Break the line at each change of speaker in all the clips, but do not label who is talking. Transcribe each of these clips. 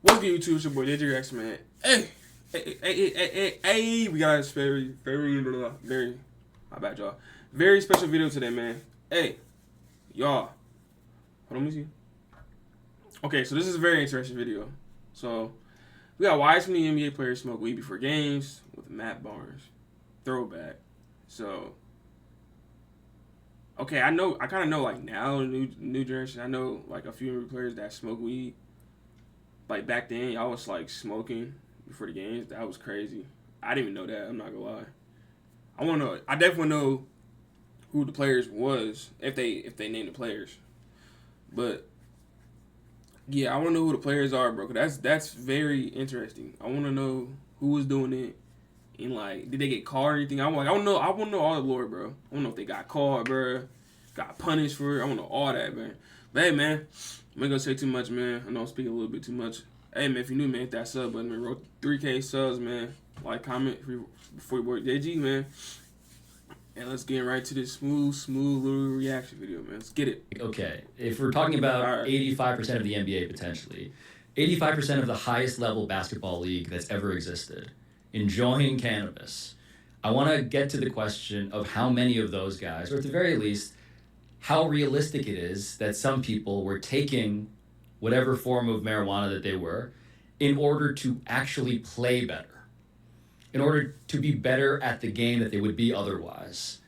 What's good, YouTube? It's your boy DJ X, man. Hey, we got a very, my bad, y'all. Very special video today, man. Hey, y'all. Hold on, let me see. Okay, so this is a very interesting video. So, we got why so many NBA players smoke weed before games with Matt Barnes. Throwback. So, okay, I kind of know, like, now, new generation, I know, like, a few NBA players that smoke weed. Like, back then, y'all was, like, smoking before the games. That was crazy. I didn't even know that. I'm not gonna lie. I definitely know who the players was, if they named the players. But, yeah, I want to know who the players are, bro, because that's very interesting. I want to know who was doing it, and, like, did they get caught or anything? I want to know all the lore, bro. I want to know if they got caught, bro, got punished for it. I want to know all that, man. But, hey, man. I'm not gonna say too much, man. I know I'm speaking a little bit too much. Hey, man, if you're new, man, hit that sub button, man. Wrote 3K subs, man. Like, comment before you work JG, man. And let's get right to this smooth little reaction video, man. Let's get it.
Okay, if we're talking about 85% of the NBA potentially, 85% of the highest level basketball league that's ever existed, enjoying cannabis, I want to get to the question of how many of those guys, or at the very least, how realistic it is that some people were taking whatever form of marijuana that they were in order to actually play better, in order to be better at the game that they would be otherwise.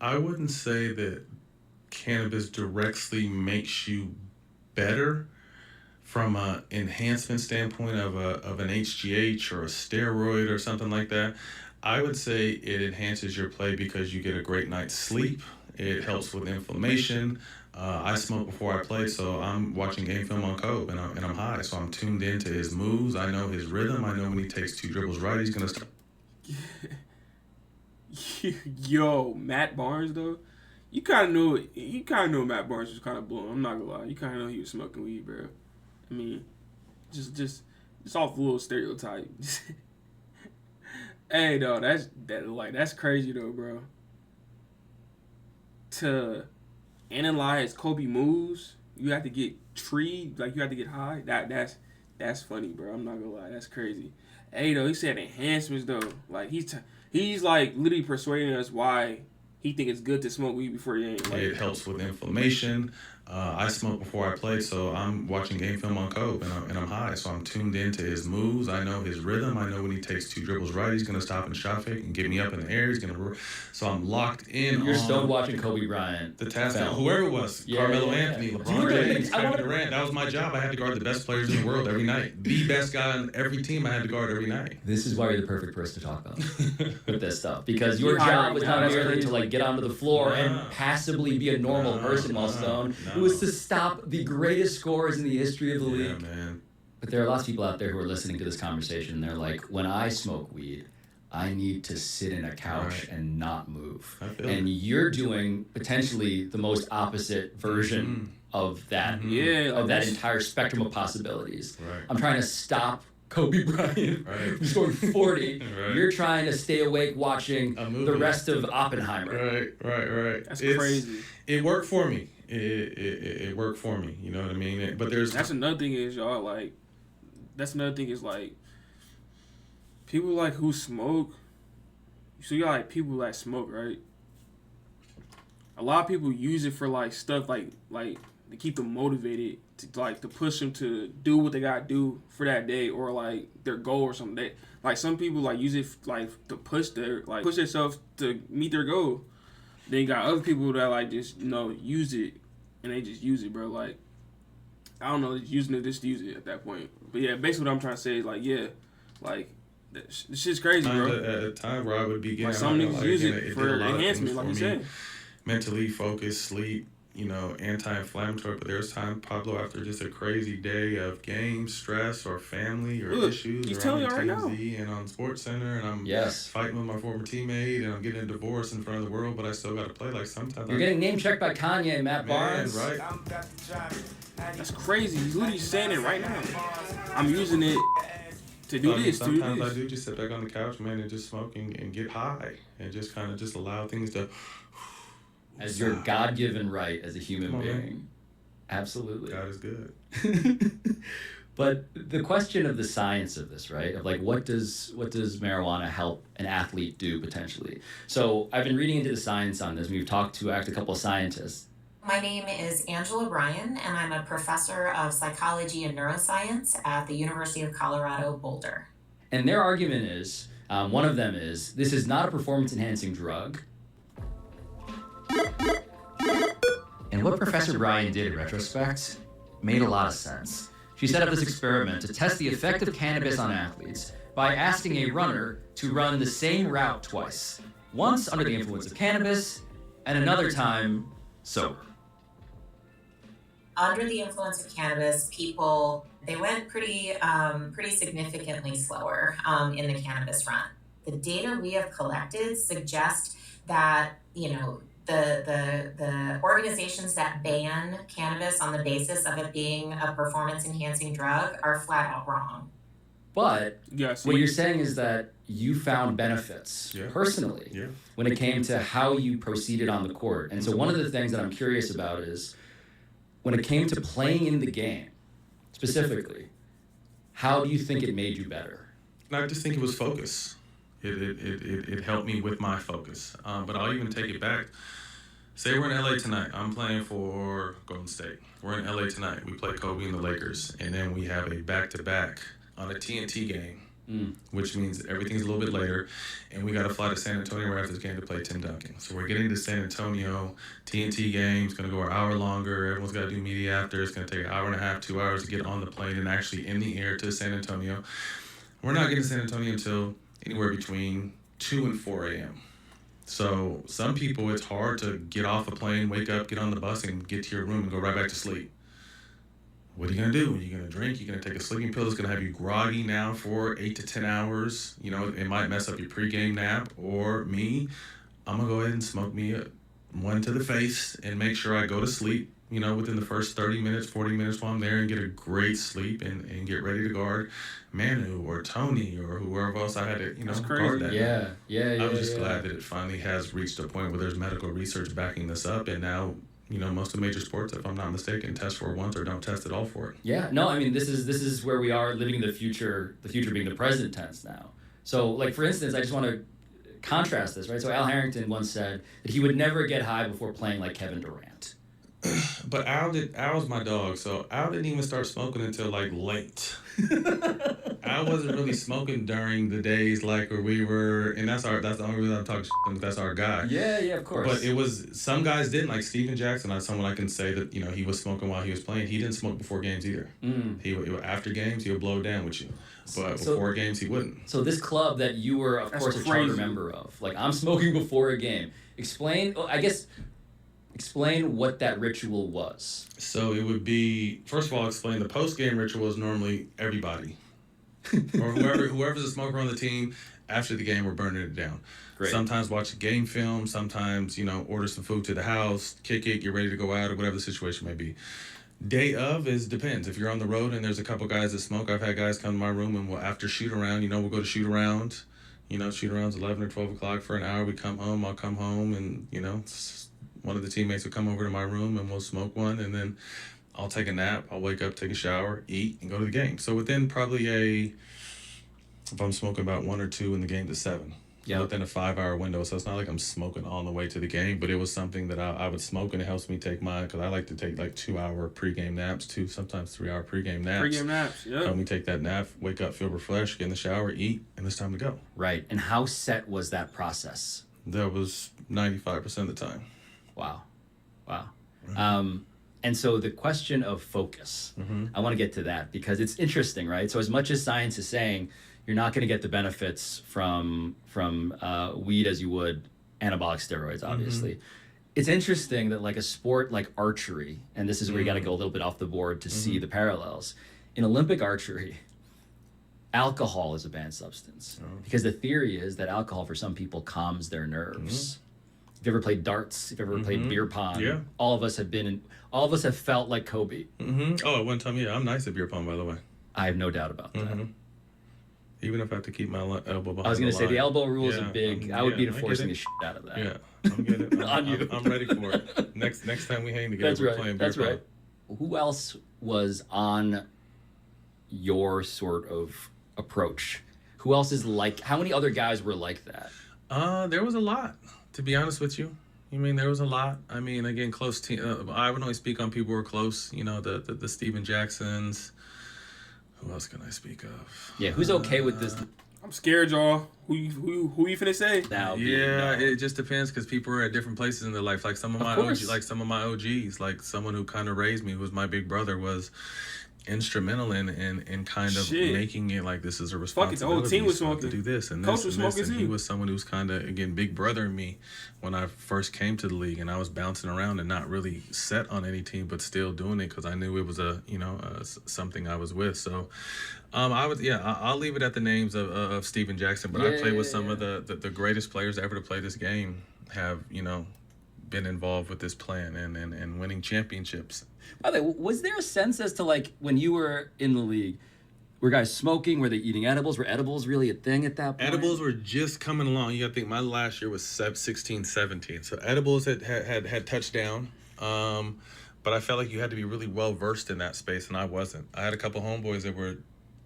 I wouldn't say that cannabis directly makes you better from an enhancement standpoint of an HGH or a steroid or something like that. I would say it enhances your play because you get a great night's sleep. It helps with inflammation. I smoke before I play, so I'm watching game film on Kobe, and I'm high. So I'm tuned into his moves. I know his rhythm. I know when he takes 2 dribbles right, he's gonna start.
Yo, Matt Barnes though, you kind of know Matt Barnes was kind of blowing. I'm not gonna lie, you kind of know he was smoking weed, bro. I mean, just off the little stereotype. Hey, though, that's crazy though, bro. To analyze Kobe moves, you have to get treed, like you have to get high. That's funny, bro. I'm not gonna lie, that's crazy. Hey, though, he said enhancements though. Like he's like literally persuading us why he think it's good to smoke weed before the game. Like,
it helps with inflammation. I smoke before I play, so I'm watching game film on Kobe, and I'm high. So I'm tuned into his moves. I know his rhythm. I know when he takes 2 dribbles right, he's going to stop and shot fake and get me up in the air. He's going to. So I'm locked in.
You're still watching Kobe Bryant.
The task, whoever it was, Carmelo Anthony, LeBron James, Kevin Durant. That was my job. I had to guard the best players in the world every night. The best guy on every team I had to guard every night.
This is why you're the perfect person to talk about with this stuff, because your job was not merely to like get onto the floor and passively be a normal person while stoned. It was to stop the greatest scorers in the history of the league.
Man.
But there are lots of people out there who are listening to this conversation, and they're like, when I smoke weed, I need to sit in a couch and not move. And you're doing potentially the most opposite version of that, of that entire spectrum of possibilities.
Right.
I'm trying to stop Kobe Bryant from scoring 40.
Right.
You're trying to stay awake watching the rest of Oppenheimer.
Right.
That's crazy.
It worked for me. It worked for me. You know what I mean? But
that's another thing is, y'all, like, people like who smoke. So you got like people that smoke, right? A lot of people use it for like stuff like to keep them motivated, to push them to do what they gotta do for that day, or like their goal or something. Like some people like use it like to push themselves to meet their goal. Then you got other people that like just use it, and they just use it, bro. Like, I don't know, just using it just to use it at that point. But yeah, basically what I'm trying to say is like, yeah, like this shit's crazy, bro.
At a time where I would be getting
like some niggas use it for enhancement, like you said.
Mentally focused, sleep, anti-inflammatory. But there's time, Pablo, after just a crazy day of games, stress, or family, or issues,
he's
or
telling
I'm
you
on
right
TMZ and on SportsCenter, and I'm fighting with my former teammate, and I'm getting a divorce in front of the world, but I still got to play. Like sometimes
you're getting name checked by Kanye and Matt Barnes.
Right?
That's crazy. He's literally saying it right now. I'm using it to do this.
Sometimes I do just sit back on the couch, man, and just smoke and get high, and just kind of just allow things to.
As your God-given right as a human being.
Man.
Absolutely.
God is good.
But the question of the science of this, right? Of like, what does marijuana help an athlete do potentially? So I've been reading into the science on this. We've talked to a couple of scientists.
My name is Angela Bryan, and I'm a professor of psychology and neuroscience at the University of Colorado Boulder.
And their argument is, one of them is, this is not a performance-enhancing drug.
And what Professor Bryan did in retrospect made a lot of sense. She set up this experiment to test the effect of cannabis on athletes by asking a runner to run the same route twice, once under the influence of cannabis and another time sober.
Under the influence of cannabis, people, they went pretty significantly slower in the cannabis run. The data we have collected suggest that, the organizations that ban cannabis on the basis of it being a performance-enhancing drug are flat out wrong.
But what you're saying is that you found benefits personally when it came to how you proceeded on the court. And so one of the things that I'm curious about is, when it came to playing in the game, specifically, how do you think it made you better?
I just think it was focus. It helped me with my focus. But I'll even take it back. Say we're in LA tonight. I'm playing for Golden State. We're in LA tonight. We play Kobe and the Lakers. And then we have a back-to-back on a TNT game, which means everything's a little bit later. And we got to fly to San Antonio right after this game to play Tim Duncan. So we're getting to San Antonio. TNT game. It's going to go an hour longer. Everyone's got to do media after. It's going to take an hour and a half, 2 hours to get on the plane and actually in the air to San Antonio. We're not getting to San Antonio until anywhere between 2 and 4 a.m. So some people, it's hard to get off a plane, wake up, get on the bus, and get to your room and go right back to sleep. What are you going to do? Are you going to drink? You're going to take a sleeping pill that's going to have you groggy now for 8 to 10 hours. It might mess up your pregame nap. Or me, I'm going to go ahead and smoke me one to the face and make sure I go to sleep, within the first 30 minutes, 40 minutes while I'm there, and get a great sleep and get ready to guard Manu or Tony or whoever else I had to, guard that.
Yeah.
I'm just glad that it finally has reached a point where there's medical research backing this up, and now, most of major sports, if I'm not mistaken, test for it once or don't test at all for it.
Yeah, no, I mean, this is where we are living the future being the present tense now. So, like, for instance, I just want to contrast this, right? So Al Harrington once said that he would never get high before playing like Kevin Durant.
But Al's my dog, so Al didn't even start smoking until like late. Al wasn't really smoking during the days like where we were, and that's the only reason I'm talking shit, that's our guy.
Yeah, of course.
But it was, some guys didn't, like Steven Jackson, that's someone I can say that, he was smoking while he was playing. He didn't smoke before games either. He after games, he would blow down with you. But before games, he wouldn't.
So this club that you were, of course, a charter member of, like, I'm smoking before a game. Explain what that ritual was.
So it would be, first of all, explain the post-game ritual is normally everybody. Or whoever's a smoker on the team, after the game, we're burning it down.
Great.
Sometimes watch a game film, sometimes, order some food to the house, kick it, get ready to go out, or whatever the situation may be. Day of depends. If you're on the road and there's a couple guys that smoke, I've had guys come to my room and after shoot around, we'll go to shoot around. Shoot around's 11 or 12 o'clock for an hour. We come home, I'll come home and, one of the teammates will come over to my room and we'll smoke one, and then I'll take a nap. I'll wake up, take a shower, eat, and go to the game. So within probably if I'm smoking about 1 or 2 in the game to 7.
Yeah.
Within a 5-hour window. So it's not like I'm smoking on the way to the game, but it was something that I would smoke, and it helps me take mine because I like to take like 2-hour pregame naps, sometimes 3-hour pregame naps.
Pregame naps, yeah.
Help me take that nap, wake up, feel refreshed, get in the shower, eat, and it's time to go.
Right. And how set was that process?
That was 95% of the time.
Wow. And so the question of focus, I want to get to that because it's interesting, right? So as much as science is saying you're not going to get the benefits from weed as you would anabolic steroids, obviously, it's interesting that like a sport like archery, and this is where you got to go a little bit off the board to see the parallels. In Olympic archery, alcohol is a banned substance because the theory is that alcohol for some people calms their nerves. If you've ever played darts, if you've ever played beer pong, all of us have felt like Kobe.
Oh, at one time, I'm nice at beer pong, by the way.
I have no doubt about that.
Even if I have to keep my elbow behind
I was going to say, the elbow rule is
Yeah,
big. I would be enforcing the shit out of that.
Yeah, I'm getting
On you.
I'm ready for it. Next time we hang together, we're playing beer pong.
Who else was on your sort of approach? Who else is like? How many other guys were like that?
There was a lot, to be honest with you. I mean, there was a lot. I mean, again, close team. I would only speak on people who are close. You know, the Steven Jacksons. Who else can I speak of?
Yeah, who's okay with this?
I'm scared, y'all. Who you finna say?
Now,
Yeah, it just depends because people are at different places in their life. Like some of my OGs, like someone who kind of raised me, who was my big brother, was instrumental in kind of making it like this is a responsibility.
The whole team was smoking.
To do this and
Coach
this
was
and he was someone who was kind of, again, big brother in me when I first came to the league, and I was bouncing around and not really set on any team, but still doing it because I knew it was something I was with. So I'll leave it at the names of Steven Jackson, but I played with some of the greatest players ever to play this game, have been involved with this plan and winning championships.
By the way, was there a sense as to, like, when you were in the league, were guys smoking? Were they eating edibles? Were edibles really a thing at that point?
Edibles were just coming along. You got to think, my last year was 16, 17. So edibles had touched down. But I felt like you had to be really well versed in that space, and I wasn't. I had a couple homeboys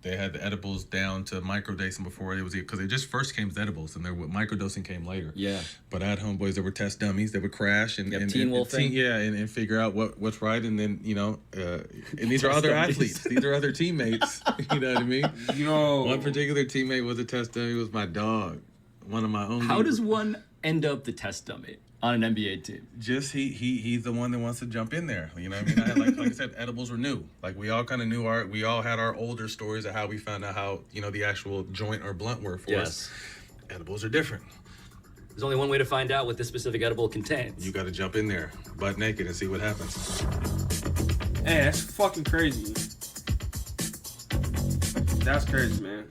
they had the edibles down to microdosing before it was, because they just first came as edibles, and microdosing came later.
Yeah.
But I had homeboys that were test dummies that would crash and
teen wolfing.
And figure out what's right, and then and these are other athletes, these are other teammates. You know what I mean? One particular teammate was a test dummy. Was my dog, one of my own.
How does one end up the test dummy on an NBA team?
Just he's the one that wants to jump in there. You know what I mean? Like I said, edibles were new. Like we all kind of knew we all had our older stories of how we found out how the actual joint or blunt were for us. Edibles are different.
There's only one way to find out what this specific edible contains.
You got to jump in there butt naked and see what happens.
Hey, that's fucking crazy. That's crazy, man.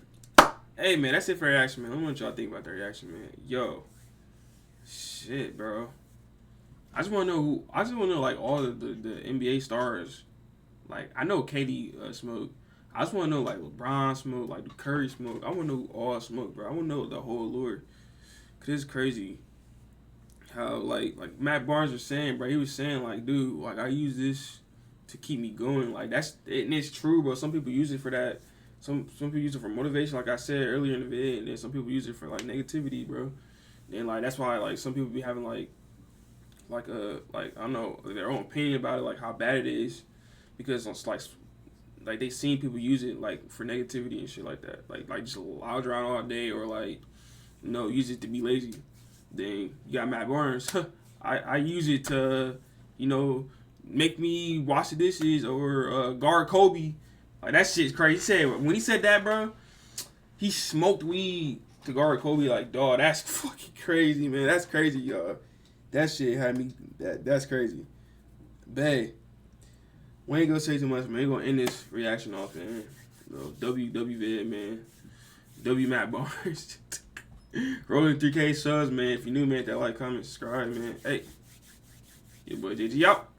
Hey, man, that's it for reaction, man. I don't know what y'all think about the reaction, man. Yo. Shit, bro. I just want to know like all the NBA stars. Like, I know KD smoke. I just want to know like LeBron smoke, like Curry smoke. I want to know all smoke, bro. I want to know the whole lore. Cause it's crazy how like Matt Barnes was saying, bro. He was saying like, dude, like I use this to keep me going. Like and it's true, bro. Some people use it for that. Some people use it for motivation, like I said earlier in the vid, and then some people use it for like negativity, bro. And like that's why like some people be having like I don't know, their own opinion about it, like how bad it is, because it's like they seen people use it like for negativity and shit like that, like just lounge around all day or like use it to be lazy. Then you got Matt Barnes. I use it to make me wash the dishes or guard Kobe. Like that shit's crazy. When he said that, bro, he smoked weed to guard Kobe. Like, dog, that's fucking crazy, man. That's crazy, y'all. That shit had me. That's crazy. Bae, we ain't gonna say too much, man. We gonna end this reaction off, man. WWVid, man. W Matt Barnes. Rolling 3K subs, man. If you're new, man, that like, comment, subscribe, man. Hey, your boy JG out.